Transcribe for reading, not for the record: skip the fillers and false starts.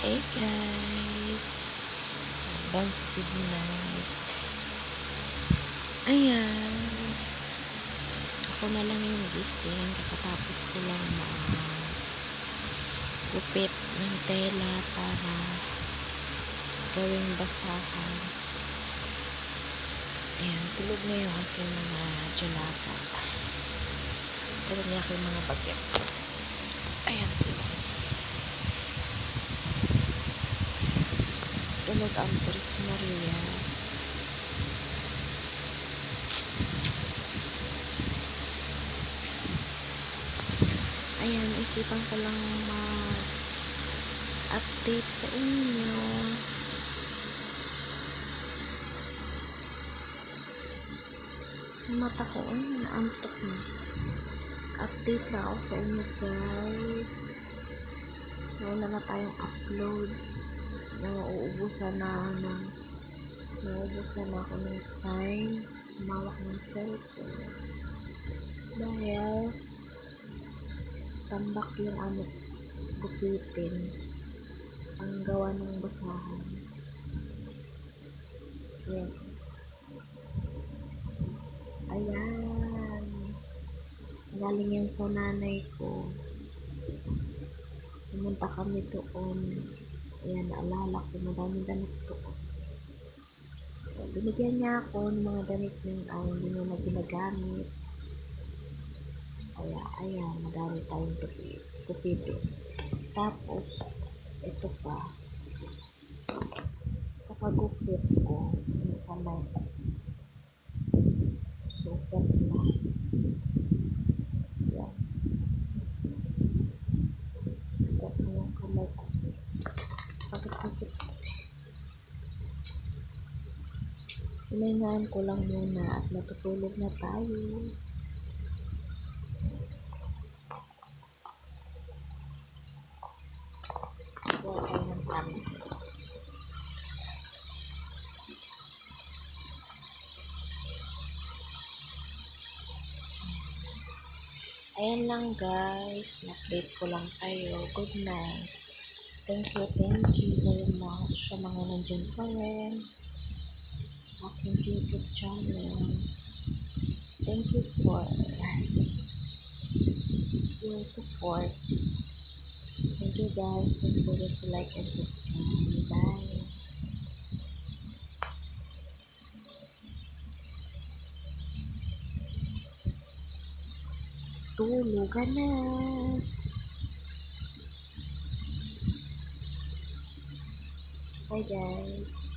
Hey guys, advance good night. Ayan, ako na lang yung gising. Kakatapos ko lang gupit ng tela para gawing basahan. Ayan, tulog na yung aking mga dyanaka. Tulog na aking mga bagets. Ayan sila. Tulog ang Tres Marias. Ayan, isipan ko lang mag-update sa inyo. Mata ko, naantok na. Update na ako sa inyo guys. Wala na tayong upload. Nauubusan na ako ng time. Mawak ng cellphone. Dahil tambak yung gupitin ang gawa ng basahan. Ayan, galing yan sa nanay ko. Pumunta kami doon. Ayan, naalala ko, madaming damit doon. Binigyan niya ako ng mga damit hindi mo na ginagamit. Kaya, ayan, madami tayong gupitin. Tapos, ito pa. Kakagupit ko yung kamay. Sukat na. Yan. Sukat na yung kamay ko. Sakit-sakit. Hiningaan ko lang muna at matutulog na tayo. Gawa tayo ng panin. Ayan lang guys, na-update ko lang kayo. Good night. Thank you very much sa mga nandyan pa rin sa aking YouTube channel. Thank you for your support. Thank you guys. Don't forget to like and subscribe. Bye. Tulugan na. Bye guys.